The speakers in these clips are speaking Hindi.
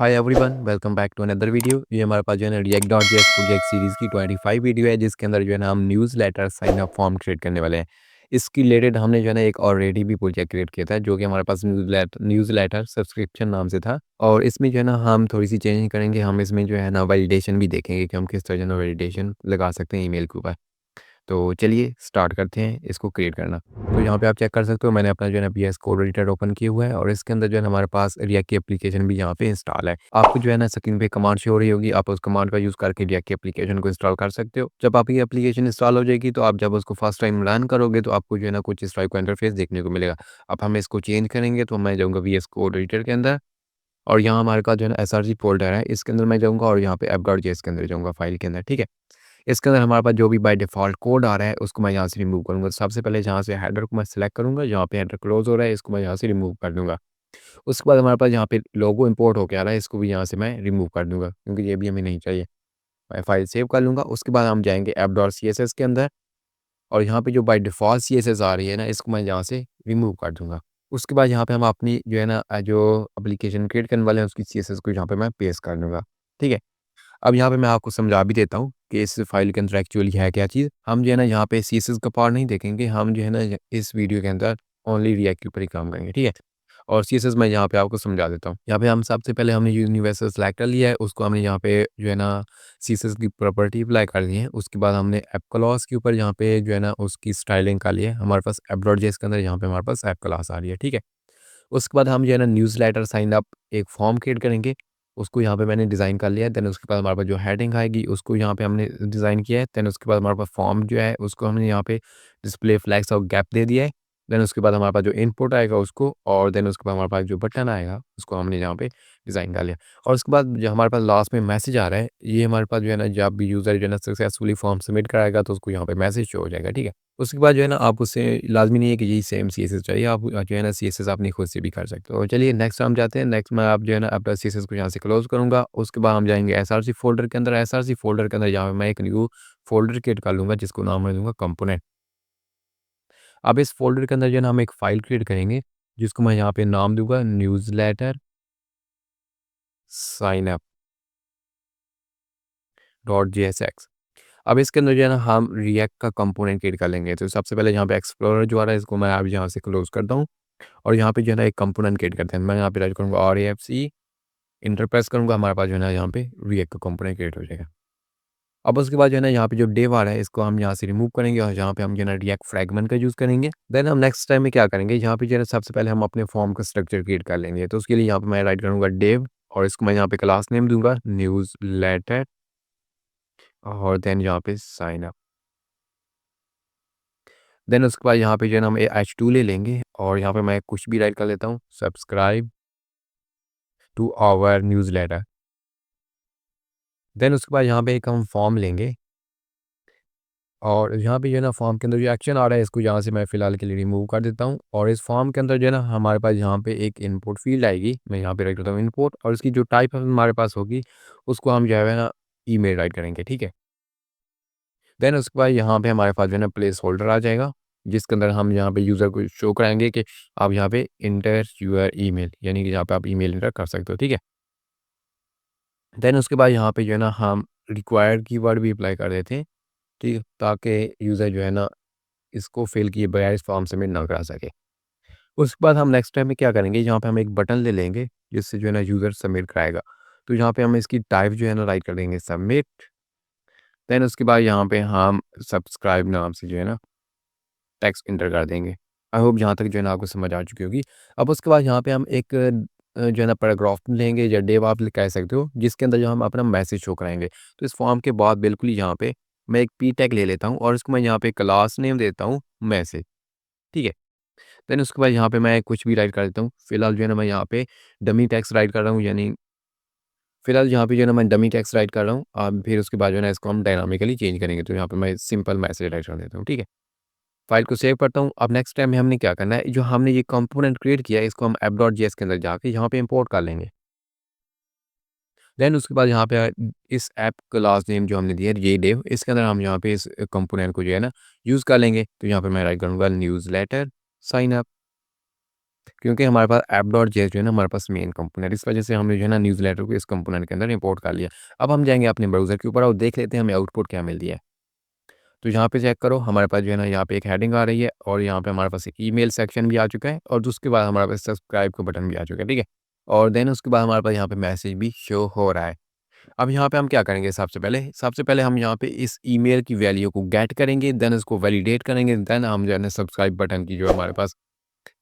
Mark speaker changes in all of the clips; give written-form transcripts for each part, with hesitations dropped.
Speaker 1: Hi everyone, welcome back to another video. ये हमारे पास जो है ना react.js प्रोजेक्ट सीरीज़ की 25 वीडियो है, जिसके अंदर जो है ना हम newsletter sign up form create करने वाले हैं। इसकी रिलेटेड हमने जो है ना एक ऑलरेडी भी प्रोजेक्ट क्रिएट किया था, जो कि हमारे पास न्यूज़ लेटर सब्सक्रिप्शन नाम से था। और इसमें जो है ना हम थोड़ी सी चेंज करेंगे। हम इसमें जो है ना वैलिडेशन भी देखेंगे कि हम किस तरह जो है ना वैलिडेशन लगा सकते हैं ईमेल के ऊपर। तो चलिए स्टार्ट करते हैं इसको क्रिएट करना। तो यहाँ पे आप चेक कर सकते हो, मैंने अपना जो है ना वीएस कोड एडिटर ओपन किया हुआ है और इसके अंदर जो है ना हमारे पास रिएक्ट की एप्लीकेशन भी यहाँ पे इंस्टॉल है। आपको जो है ना स्क्रीन पे कमांड शो हो रही होगी, आप उस कमांड का यूज़ करके रिएक्ट की एप्लीकेशन को इंस्टॉल कर सकते हो। जब आपकी एप्लीकेशन इंस्टॉल हो जाएगी तो आप जब उसको फर्स्ट टाइम रन करोगे तो आपको जो है ना कुछ इस टाइप का इंटरफेस देखने को मिलेगा। अब हम इसको चेंज करेंगे तो मैं जाऊँगा वीएस कोड एडिटर के अंदर और यहाँ हमारे पास जो है ना एसआरसी फ़ोल्डर है, इसके अंदर मैं जाऊँगा और यहाँ पे app.js के अंदर जाऊँगा, फाइल के अंदर, ठीक है? इसके अंदर हमारे पास जो भी बाय डिफ़ॉल्ट कोड आ रहा है, उसको मैं यहाँ से रिमूव करूँगा। सबसे पहले जहाँ से हेडर को मैं सिलेक्ट करूँगा, जहाँ पे हेडर क्लोज़ हो रहा है, इसको मैं यहाँ से रिमूव कर दूँगा। उसके बाद हमारे पास यहाँ पे लोगो इम्पोर्ट होके आ रहा है, इसको भी यहाँ से मैं रिमूव कर दूँगा, क्योंकि ये भी हमें नहीं चाहिए। मैं फाइल सेव कर लूँगा, उसके बाद हम जाएँगे app.css के अंदर और यहाँ पे जो बाय डिफ़ॉल्ट सीएसएस आ रही है ना, इसको मैं यहाँ से रिमूव कर दूँगा। उसके बाद यहाँ पे हम अपनी जो है ना जो एप्लीकेशन क्रिएट करने वाले हैं, उसकी सीएसएस को यहाँ पे मैं पेस्ट कर दूँगा, ठीक है? अब यहाँ पे मैं आपको समझा भी देता हूँ कि इस फाइल के अंदर एक्चुअली है क्या चीज़। हम जो है ना यहाँ पे सीएसएस का पार्ट नहीं देखेंगे, हम जो है ना इस वीडियो के अंदर ओनली रिएक्ट के ऊपर ही काम करेंगे, ठीक है? और सीएसएस मैं यहाँ पे आपको समझा देता हूँ। यहाँ पे हम सबसे पहले हमने यूनिवर्सल सेलेक्टर लिया है, उसको हमने यहाँ पे जो है ना सीएसएस की प्रॉपर्टी अप्लाई कर दी है। उसके बाद हमने ऐप क्लास के ऊपर यहाँ पे जो है ना उसकी स्टाइलिंग कर ली है। हमारे पास ऐप.जेएस के अंदर यहाँ पे हमारे पास ऐप क्लास आ रही है, ठीक है? उसके बाद हम जो है ना न्यूज़लेटर साइन अप एक फॉर्म क्रिएट करेंगे, उसको यहाँ पे मैंने डिज़ाइन कर लिया है। देन उसके बाद हमारे पास जो हेडिंग आएगी उसको यहाँ पे हमने डिज़ाइन किया है। देन उसके बाद हमारे पास फॉर्म जो है उसको हमने यहाँ पे डिस्प्ले फ्लैग्स और गैप दे दिया है। देन उसके बाद हमारे पास जो इनपुट आएगा उसको और देन उसके बाद हमारे पास जो बटन आएगा उसको हमने यहाँ पे डिज़ाइन कर लिया। और उसके बाद जो हमारे पास लास्ट में मैसेज आ रहा है, ये हमारे पास जो है ना जब भी यूज़र जो है ना सक्सेसफुली फॉर्म सबमिट कराएगा तो उसको यहाँ पे मैसेज शो हो जाएगा, ठीक है? उसके बाद जो है ना आप उससे लाज़मी नहीं है कि यही सेम सीएसएस चाहिए, आप जो है ना सीएसएस अपनी खुद से भी कर सकते हो। चलिए नेक्स्ट हम जाते हैं। नेक्स्ट में आप जो है ना अपना सीएसएस को यहाँ से क्लोज़ करूँगा। उसके बाद हम जाएँगे एसआरसी फ़ोल्डर के अंदर। एसआरसी फ़ोल्डर के अंदर यहाँ पे मैं एक न्यू फ़ोल्डर क्रिएट कर लूँगा, जिसको नाम मैं दूँगा कंपोनेंट। अब इस फ़ोल्डर के अंदर जो है ना हम एक फ़ाइल क्रिएट करेंगे, जिसको मैं यहाँ पे नाम दूँगा newsletter sign up dot JSX. अब इसके अंदर जो है ना हम रिएक्ट का कंपोनेंट क्रिएट कर लेंगे। तो सबसे पहले यहाँ पे एक्सप्लोरर जो आ रहा है, इसको मैं अब यहाँ से क्लोज़ करता हूँ और यहाँ पे जो है ना एक कंपोनेंट क्रिएट करते हैं। मैं यहाँ पे राइट करूँगा RAFC, एंटर प्रेस करूँगा, हमारे पास जो है ना यहाँ पे रिएक्ट का कंपोनेंट क्रिएट हो जाएगा। अब उसके बाद जो है ना यहाँ पे जो डिव आ रहा है, इसको हम यहाँ से रिमूव करेंगे और यहाँ पे हम जो है ना रिएक्ट फ्रैगमेंट का यूज़ करेंगे। देन हम नेक्स्ट टाइम में क्या करेंगे, यहाँ पे जो है ना सबसे पहले हम अपने फॉर्म का स्ट्रक्चर क्रिएट कर लेंगे। तो उसके लिए यहाँ पे मैं राइट करूँगा डिव और इसको मैं यहाँ पे क्लास नेम दूँगा न्यूज़लेटर और देन यहाँ पे साइन अप। देन उसके बाद यहाँ पे जो है ना हम H2 ले लेंगे और यहाँ पे मैं कुछ भी राइट कर लेता हूँ, subscribe to our newsletter. Then उसके बाद यहाँ पे एक हम फॉर्म लेंगे और यहाँ पे जो है ना फॉर्म के अंदर जो एक्शन आ रहा है, इसको यहाँ से मैं फ़िलहाल के लिए रिमूव कर देता हूँ और इस फॉर्म के अंदर जो है ना हमारे पास यहाँ पे एक इनपुट फ़ील्ड आएगी। मैं यहाँ पे राइट करता हूँ इनपुट और इसकी जो टाइप हमारे पास होगी, उसको हम जो है ना ईमेल राइट करेंगे, ठीक है? देन उसके बाद यहाँ पे हमारे पास जो है ना प्लेस होल्डर आ जाएगा, जिसके अंदर हम यहाँ पे यूज़र को शो कराएँगे कि आप यहाँ पे एंटर योर ईमेल, यानी कि यहाँ पे आप ईमेल एंटर कर सकते हो, ठीक है? देन उसके बाद यहाँ पे जो है ना हम रिक्वायर्ड कीवर्ड भी अप्लाई कर देते हैं, ठीक है? ताकि यूज़र जो है ना इसको फ़िल किए बगैर इस फॉर्म सबमिट ना करा सके। उसके बाद हम नेक्स्ट टाइम में क्या करेंगे, यहाँ पे हम एक बटन ले लेंगे, जिससे जो है ना यूज़र सबमिट कराएगा। तो यहाँ पे हम इसकी टाइप जो है ना राइट कर देंगे सबमिट। देन उसके बाद यहाँ पे हम सब्सक्राइब नाम से जो है ना टेक्स्ट एंटर कर देंगे। आई होप यहाँ तक जो है ना आपको समझ आ चुकी होगी। अब उसके बाद यहाँ पे हम एक जो है ना पैराग्राफ लेंगे या डिव आप कह सकते हो, जिसके अंदर जो हम अपना मैसेज शो कराएँगे। तो इस फॉर्म के बाद बिल्कुल ही यहाँ पे मैं एक पी टैग ले लेता हूँ और इसको मैं यहाँ पे क्लास नेम देता हूँ मैसेज, ठीक है? देन उसके बाद यहाँ पे मैं कुछ भी राइट कर देता हूँ। फिलहाल जो है ना मैं यहाँ पे डमी टेक्स्ट राइट कर रहा हूँ, यानी फिलहाल यहाँ पे जो है ना मैं डमी टेक्स्ट राइट कर रहा हूँ। फिर उसके बाद जो है ना इसको हम डायनामिकली चेंज करेंगे। तो यहाँ पे मैं सिंपल मैसेज राइट कर देता हूँ, ठीक है? फाइल को सेव करता हूँ। अब नेक्स्ट टाइम में हमने क्या करना है, जो हमने ये कंपोनेंट क्रिएट किया है, इसको हम app.js के अंदर जाके यहाँ पे इंपोर्ट कर लेंगे। देन उसके बाद यहाँ पे इस ऐप क्लास नेम जो हमने दिया है ये डिव, इसके अंदर हम यहाँ पे इस कंपोनेंट को जो है ना यूज़ कर लेंगे। तो यहाँ पे मैं राइट करूँगा न्यूज़लेटर साइन अप। क्योंकि हमारे पास app.js जो है ना हमारे पास मेन कंपोनेंट, इस वजह से हमने जो है ना न्यूज़लेटर को इस कंपोनेंट के अंदर इंपोर्ट कर लिया। अब हम जाएँगे अपने ब्राउज़र के ऊपर और देख लेते हैं हमें आउटपुट क्या मिलती है। तो यहाँ पे चेक करो, हमारे पास जो है ना यहाँ पे एक हेडिंग आ रही है और यहाँ पे हमारे पास एक ईमेल सेक्शन भी आ चुका है और उसके बाद हमारे पास सब्सक्राइब का बटन भी आ चुका है, ठीक है? और देन उसके बाद हमारे पास यहाँ पे मैसेज भी शो हो रहा है। अब यहाँ पे हम क्या करेंगे, सबसे पहले हम यहाँ पे इस ईमेल की वैल्यू को गेट करेंगे, देन उसको वैलिडेट करेंगे, देन हम जो है ना सब्सक्राइब बटन की जो हमारे पास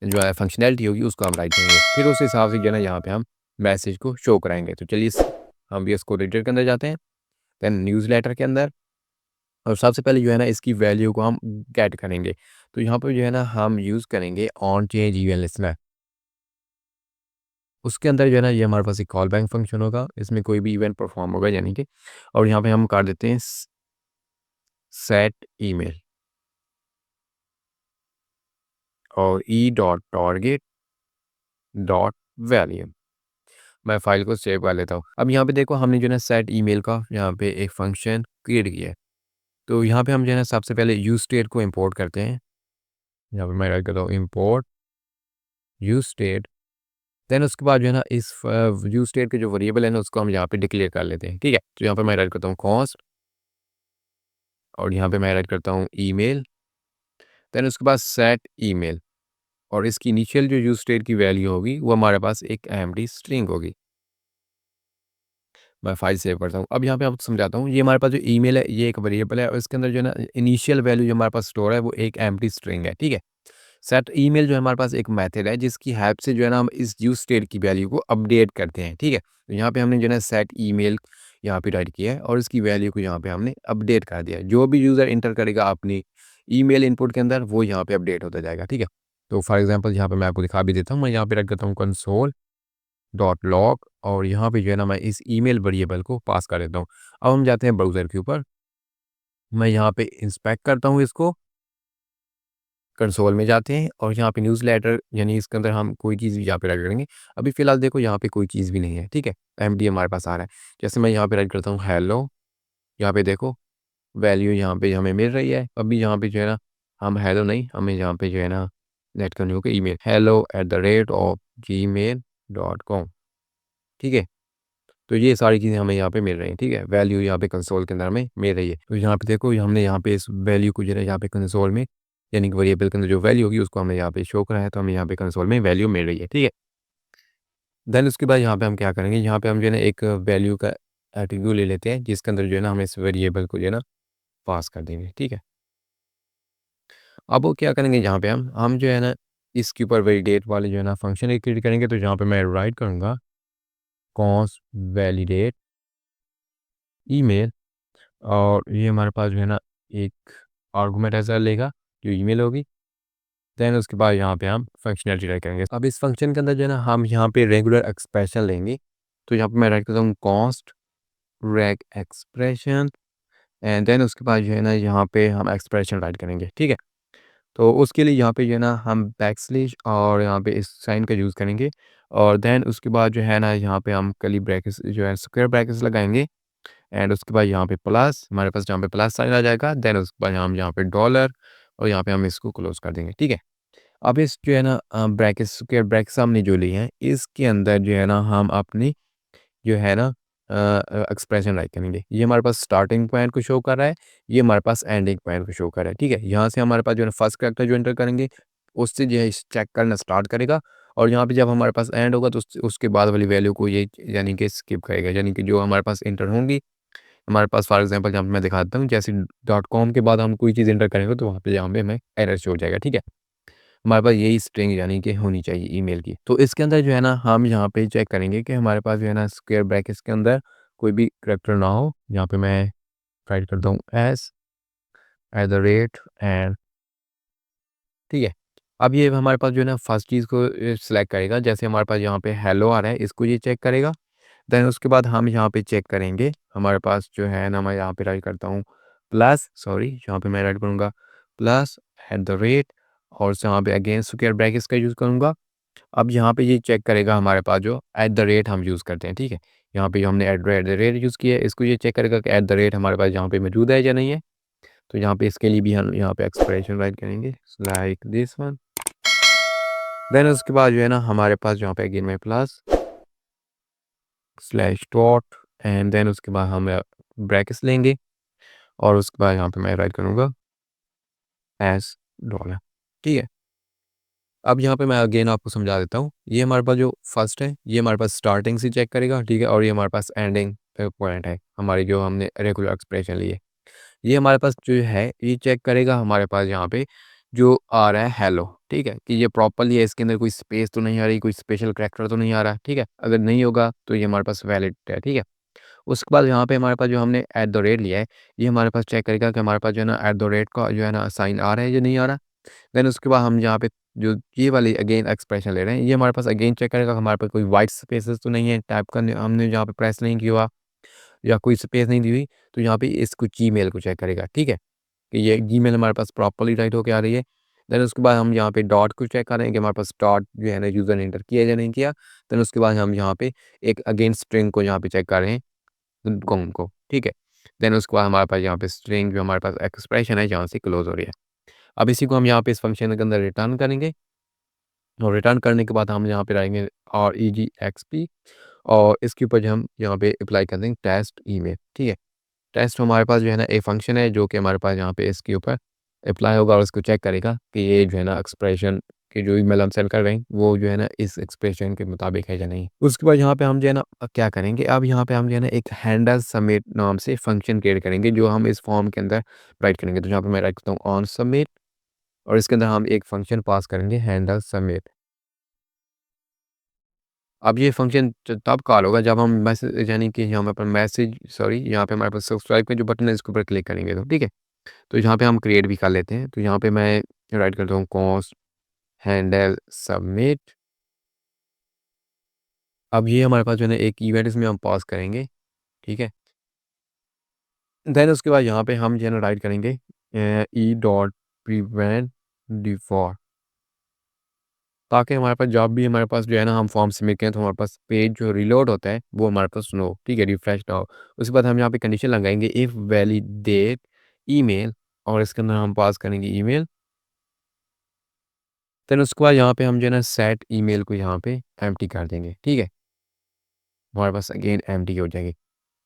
Speaker 1: जो है फंक्शनैलिटी होगी उसको हम राइट करेंगे। फिर उस हिसाब से जो है ना यहाँ पे हम मैसेज को शो कराएँगे। तो चलिए हम भी इसको एडिटर के अंदर जाते हैं, देन न्यूज़लेटर के अंदर और सबसे पहले जो है ना इसकी वैल्यू को हम गेट करेंगे। तो यहाँ पे जो है ना हम यूज़ करेंगे ऑन चेंज इवेंट लिस्टनर। उसके अंदर जो है ना ये हमारे पास एक कॉल बैक फंक्शन होगा, इसमें कोई भी इवेंट परफॉर्म होगा यानी कि, और यहाँ पे हम कर देते हैं सेट ईमेल और E dot target dot value. मैं फाइल को सेव कर लेता हूँ। अब यहाँ पे देखो हमने जो है ना सेट ईमेल का यहाँ पे एक फंक्शन क्रिएट किया है। तो यहाँ पे हम जो है ना सबसे पहले यूज स्टेट को इंपोर्ट करते हैं। यहाँ पे मैं राइट करता हूँ इंपोर्ट यूज स्टेट, देन उसके बाद जो है ना इस यूज स्टेट के जो वेरिएबल है ना उसको हम यहाँ पे डिक्लेयर कर लेते हैं, ठीक है? तो यहाँ पे मैं राइट करता हूँ कॉस्ट और यहाँ पे मैं राइट करता हूँ ईमेल, देन उसके बाद सेट ईमेल और इसकी इनिशियल जो यूज स्टेट की वैल्यू होगी वो हमारे पास एक एम्प्टी स्ट्रिंग होगी। मैं फाइल सेव करता हूँ। अब यहाँ पे आपको समझाता हूँ, ये हमारे पास जो ईमेल है ये एक वेरिएबल है और इसके अंदर जो है ना इनिशियल वैल्यू जो हमारे पास स्टोर है वो एक एम्प्टी स्ट्रिंग है, ठीक है? सेट ईमेल जो है हमारे पास एक मेथड है जिसकी हेल्प से जो है ना हम इस यूज स्टेट की वैल्यू को अपडेट करते हैं, ठीक है? तो यहाँ पे हमने जो है ना सेट ईमेल यहाँ पे राइट किया है और इसकी वैल्यू को यहाँ पे हमने अपडेट कर दिया है। जो भी यूज़र इंटर करेगा अपनी ईमेल इनपुट के अंदर वो यहाँ पे अपडेट होता जाएगा, ठीक है? तो फॉर एग्जांपल यहाँ पे मैं आपको दिखा भी देता हूँ, मैं यहाँ पे राइट करता हूँ कंसोल डॉट लॉग और यहाँ पे जो है ना मैं इस ईमेल वेरिएबल को पास कर देता हूँ। अब हम जाते हैं ब्राउज़र के ऊपर, मैं यहाँ पे इंस्पेक्ट करता हूँ इसको, कंसोल में जाते हैं और यहाँ पे न्यूज़लेटर यानी इसके अंदर हम कोई चीज़ भी यहाँ पे राइट करेंगे। अभी फ़िलहाल देखो यहाँ पे कोई चीज़ भी नहीं है, ठीक है? एम्प्टी हमारे पास आ रहा है। जैसे मैं यहाँ पे राइट करता हूँ हेलो, यहाँ पे देखो वैल्यू यहाँ पे हमें मिल रही है। अभी यहाँ पे जो है ना हम हेलो नहीं, हमें यहाँ पे जो है ना नेट करनी होगी ईमेल hello@gmail.com, ठीक है? तो ये सारी चीज़ें हमें यहाँ पे मिल रही हैं, ठीक है? वैल्यू यहाँ पे कंसोल के अंदर हमें मिल रही है। तो यहाँ पे देखो हमने यहाँ पे इस वैल्यू को जो है यहाँ पे कंसोल में यानी कि वेरिएबल के अंदर जो वैल्यू होगी उसको हमें यहाँ पे शो करा है, तो हमें यहाँ पे कंसोल में वैल्यू मिल रही है, ठीक है? देन उसके बाद यहाँ पे हम क्या करेंगे, यहाँ पे हम जो है ना एक वैल्यू का एट्रीब्यूट ले लेते हैं जिसके अंदर जो है ना हम इस वेरिएबल को जो है ना पास कर देंगे, ठीक है? अब वो क्या करेंगे यहाँ पे हम जो है ना इसके ऊपर वैलिडेट वाले जो है ना फंक्शन एक क्रिएट करेंगे, तो यहाँ पे मैं राइट करूँगा कॉन्स्ट वैलिडेट ईमेल और ये हमारे पास जो है ना एक आर्गुमेंट ऐसा लेगा जो ईमेल होगी। देन उसके बाद यहाँ पे हम फंक्शनैलिटी राइट करेंगे। अब इस फंक्शन के अंदर जो है ना हम यहाँ पे रेगुलर एक्सप्रेशन लेंगे, तो यहाँ पे मैं राइट करता हूँ कॉन्स्ट रेग एक्सप्रेशन एंड देन उसके बाद जो है ना यहाँ पे हम एक्सप्रेशन राइट करेंगे, ठीक है? तो उसके लिए यहाँ पे जो है ना हम बैकस्लैश और यहाँ पे इस साइन का यूज़ करेंगे और देन उसके बाद जो है ना यहाँ पे हम कर्ली ब्रैकेट्स जो है स्क्वायर ब्रैकेट्स लगाएंगे एंड उसके बाद यहाँ पे प्लस हमारे पास यहाँ पे प्लस साइन आ जाएगा, देन उसके बाद हम यहाँ पे डॉलर और यहाँ पे हम इसको क्लोज कर देंगे, ठीक है? अब इस जो है ना ब्रैकेट्स स्क्वायर ब्रैकेट्स हमने जो ली हैं इसके अंदर जो है ना हम अपनी जो है ना एक्सप्रेशन राइट करेंगे। ये हमारे पास स्टार्टिंग पॉइंट को शो कर रहा है, ये हमारे पास एंडिंग पॉइंट को शो कर रहा है, ठीक है? यहाँ से हमारे पास जो है फर्स्ट कैरेक्टर जो एंटर करेंगे उससे जो है चेक करना स्टार्ट करेगा और यहाँ पे जब हमारे पास एंड होगा तो उसके बाद वाली वैल्यू को ये यानी कि स्किप करेगा, यानी कि जो हमारे पास इंटर होंगी हमारे पास फॉर एग्जांपल जब मैं दिखाता हूँ जैसे डॉट कॉम के बाद हम कोई चीज़ एंटर करेंगे तो वहाँ पे यहाँ पे हमें एरर शो हो जाएगा, ठीक है? हमारे पास यही स्ट्रिंग यानी कि होनी चाहिए ईमेल की। तो इसके अंदर जो है ना हम यहाँ पे चेक करेंगे कि हमारे पास जो है ना स्क्वायर ब्रैकेट्स के अंदर कोई भी करैक्टर ना हो। यहाँ पे मैं राइट करता हूँ S at the rate and, ठीक है? अब ये हमारे पास जो है ना फर्स्ट चीज़ को सिलेक्ट करेगा, जैसे हमारे पास यहाँ पे हेलो आ रहा है इसको ये चेक करेगा। देन उसके बाद हम यहाँ पे चेक करेंगे हमारे पास जो है ना मैं यहाँ पे राइट करता हूँ प्लस सॉरी यहाँ पे मैं राइट करूँगा प्लस एट द रेट और यहाँ पे अगेन स्क्वायर ब्रैकेट्स का यूज़ करूँगा। अब यहाँ पे ये चेक करेगा हमारे पास जो एट द रेट हम यूज़ करते हैं, ठीक है? यहाँ पे जो हमने एट द रेट यूज़ किया है इसको ये चेक करेगा कि एट द रेट हमारे पास यहाँ पे मौजूद है या नहीं है। तो यहाँ पे इसके लिए भी हम यहाँ पे एक्सप्रेशन राइट करेंगे लाइक दिस वन देन उसके बाद जो है ना हमारे पास यहाँ पे अगेन में plus slash dot and then उसके बाद हम ब्रैकेट्स लेंगे और उसके बाद यहाँ पे मैं राइट करूँगा एस डॉलर। ठीक है, अब यहाँ पे मैं अगेन आपको समझा देता हूँ। ये हमारे पास जो फर्स्ट है ये हमारे पास स्टार्टिंग से चेक करेगा, ठीक है, और ये हमारे पास एंडिंग पॉइंट है हमारी जो हमने रेगुलर एक्सप्रेशन ली है। ये हमारे पास जो है ये चेक करेगा हमारे पास यहाँ पे जो आ रहा है हेलो, ठीक है, कि ये प्रॉपरली है, इसके अंदर कोई स्पेस तो नहीं आ रही, कोई स्पेशल करैक्टर तो नहीं आ रहा, ठीक है। अगर नहीं होगा तो ये हमारे पास वैलिड है, ठीक है। उसके बाद यहाँ पे हमारे पास जो हमने एट द रेट लिया है ये हमारे पास चेक करेगा कि हमारे पास जो है ना एट द रेट का जो है ना साइन आ रहा है या नहीं आ रहा। देन उसके बाद हम यहाँ पे जो ये वाली अगेन एक्सप्रेशन ले रहे हैं ये हमारे पास अगेन चेक करेगा हमारे पास कोई वाइट स्पेसेस तो नहीं है, टाइप का हमने जहाँ पे प्रेस नहीं किया हुआ या कोई स्पेस नहीं दी हुई, तो यहाँ पे इसको जीमेल को चेक करेगा, ठीक है, कि ये जीमेल हमारे पास प्रॉपर्ली राइट होके आ रही है। देन उसके बाद हम यहाँ पे डॉट को चेक करें कि हमारे पास डॉट जो है ना यूज़र ने एंटर किया या नहीं किया। देन उसके बाद हम यहाँ पे एक अगेन स्ट्रिंग को यहाँ पे चेक कर रहे हैं कॉम को, ठीक है। देन उसके बाद हमारे पास यहाँ पे स्ट्रिंग जो हमारे पास एक्सप्रेशन है जहाँ से क्लोज हो रही है। अब इसी को हम यहाँ पे इस फंक्शन के अंदर रिटर्न करेंगे और रिटर्न करने के बाद हम यहाँ पे लाएंगे और ई जी एक्स पी और इसके ऊपर जो हम यहाँ पे अप्लाई कर देंगे टेस्ट ईमेल, ठीक है। टेस्ट हमारे पास जो है ना एक फंक्शन है जो कि हमारे पास यहाँ पे इसके ऊपर अप्लाई होगा और इसको चेक करेगा कि ये जो है ना एक्सप्रेशन की जो ईमेल हम सेंड कर रहे हैं वो जो है ना इस एक्सप्रेशन के मुताबिक है या नहीं। उसके बाद यहाँ पे हम जो है ना क्या करेंगे, अब यहाँ पे हम जो है ना एक हैंडल सबमिट नाम से फंक्शन क्रिएट करेंगे जो हम इस फॉर्म के अंदर राइट करेंगे। तो यहाँ पे मैं राइट करता हूँ ऑन सबमिट और इसके अंदर हम एक फंक्शन पास करेंगे हैंडल सबमिट। अब ये फंक्शन तब कॉल होगा जब हम मैसेज यानी कि यहाँ पर मैसेज सॉरी यहाँ पे हमारे पास सब्सक्राइब का जो बटन है इसके ऊपर क्लिक करेंगे तो ठीक है। तो यहाँ पे हम क्रिएट भी कर लेते हैं, तो यहाँ पे मैं राइट करता हूँ कॉन्स्ट हैंडल सबमिट। अब ये हमारे पास जो है ना एक इवेंट इसमें हम पास करेंगे, ठीक है। देन उसके बाद यहाँ पे हम जो है ना राइट करेंगे ई डॉट प्रिवेंट डिफॉल्ट, ताकि हमारे पास जब भी हमारे पास जो है ना हम फॉर्म सबमिट करें तो हमारे पास पेज जो रिलोड होता है वो हमारे पास नो, ठीक है, रिफ्रेश ना हो। उसके बाद हम यहाँ पे कंडीशन लगाएंगे इफ़ वैलिडेट ईमेल और इसके अंदर हम पास करेंगे ईमेल। देन उसके बाद यहाँ पे हम जो है ना सेट ईमेल को यहाँ पे एम्प्टी कर देंगे, ठीक है, हमारे पास अगेन एम्प्टी हो जाएगी।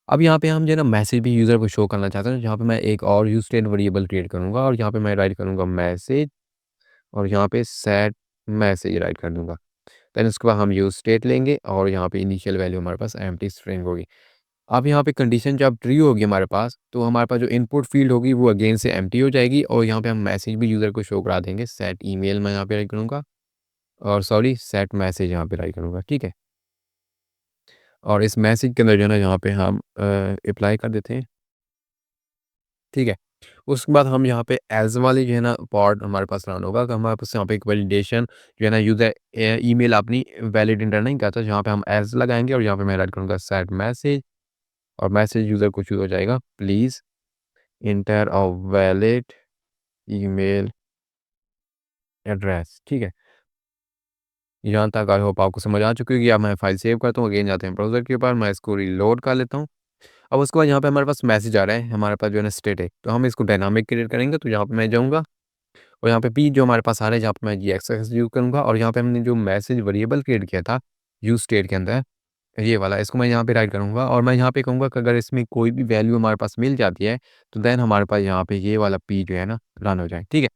Speaker 1: अब यहाँ पे हम जो है ना मैसेज भी यूज़र को शो करना चाहते हैं, जहाँ पे मैं एक और यूज स्टेट वेरिएबल क्रिएट करूँगा और यहाँ पे मैं राइट करूँगा मैसेज और यहाँ पे सेट मैसेज राइट कर दूँगा। देन उसके बाद हम यूज़ स्टेट लेंगे और यहाँ पे इनिशियल वैल्यू हमारे पास एम्प्टी स्ट्रिंग होगी। अब यहाँ पे कंडीशन जब ट्रू होगी हमारे पास तो हमारे पास जो इनपुट फील्ड होगी वो अगेन से एम्प्टी हो जाएगी और यहाँ पे हम मैसेज भी यूज़र को शो करा देंगे। सेट ईमेल मैं यहाँ पे राइट करूँगा और सॉरी सेट मैसेज यहाँ पे राइट करूँगा, ठीक है। और इस मैसेज के अंदर जो है ना यहाँ पे हम अप्लाई कर देते हैं, ठीक है। उसके बाद हम यहाँ पे एज़ वाली जो है ना पार्ट हमारे पास रन होगा कि हमारे पास यहाँ पे एक वैलिडेशन जो है ना यूज़र ईमेल अपनी वैलिड इंटर नहीं करता, जहाँ पे हम एज़ लगाएँगे और यहाँ पे मैं राइट करूँगा सेट मैसेज और मैसेज यूज़र को शूट हो जाएगा please inter a valid email address, ठीक है। यहाँ तक आई होप आपको समझ आ चुकी होगी। अब मैं फाइल सेव करता हूँ, अगेन जाते हैं ब्राउज़र के ऊपर, मैं इसको रीलोड कर लेता हूँ। अब उसके बाद यहाँ पे हमारे पास मैसेज आ रहा है, हमारे पास जो है ना स्टैटिक, तो हम इसको डायनामिक क्रिएट करेंगे। तो यहाँ पे मैं जाऊँगा और यहाँ पे पी जो हमारे पास आ रहा है जहाँ पे मैं जीएक्सएस यूज़ करूँगा और यहाँ पे हमने जो मैसेज वेरिएबल क्रिएट किया था यूज़ स्टेट के अंदर ये वाला, इसको मैं यहाँ पे राइट करूँगा और मैं यहाँ पे कहूँगा कि अगर इसमें कोई भी वैल्यू हमारे पास मिल जाती है तो देन हमारे पास यहाँ पे ये वाला पी जो है ना रन हो जाए, ठीक है।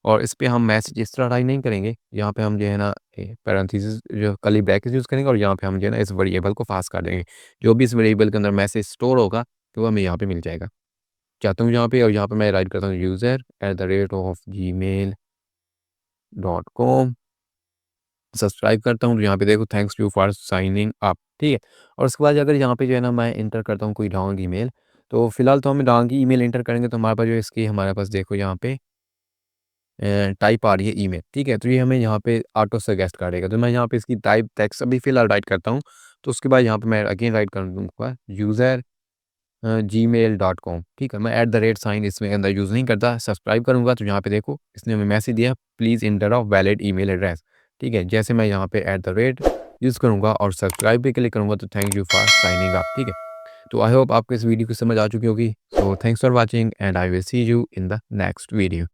Speaker 1: और इस पे हम मैसेज इस तरह राइट नहीं करेंगे, यहाँ पे हम जो है ना पैरेंथेसिस जो कर्ली ब्रैकेट्स यूज़ करेंगे और यहाँ पे हम जो है ना इस वेरिएबल को पास कर देंगे। जो भी इस वेरिएबल के अंदर मैसेज स्टोर होगा तो वो हमें यहाँ पे मिल जाएगा। चाहता हूँ यहाँ पे और यहाँ पे मैं राइट करता हूँ user at the rate of gmail.com, subscribe करता हूँ तो यहाँ पे देखो thanks you for signing up, ठीक है। और उसके बाद अगर यहाँ पे जो है ना मैं इंटर करता हूँ कोई रॉन्ग ईमेल, तो फिलहाल तो हम रॉन्ग ही ईमेल इंटर करेंगे तो हमारे पास जो इसकी हमारे पास देखो यहाँ पे टाइप आ रही है ईमेल, ठीक है। तो ये हमें यहाँ पे ऑटो सजेस्ट करेगा, तो मैं यहाँ पे इसकी टाइप टेक्स्ट अभी फिलहाल राइट करता हूँ। तो उसके बाद यहाँ पे मैं अगेन राइट कर दूँगा यूज़र gmail.com, ठीक है। मैं एट द रेट साइन इसमें अंदर यूज़ नहीं करता। सब्सक्राइब करूँगा तो यहाँ पे देखो इसने हमें मैसेज दिया please inter a valid email address, ठीक है। जैसे मैं यहाँ पे एट द रेट यूज़ करूँगा और सब्सक्राइब पे क्लिक करूँगा तो thank you for signing up, ठीक है। तो आई होप आपको इस वीडियो की समझ आ चुकी होगी। So thanks for watching and I will see you in the next video.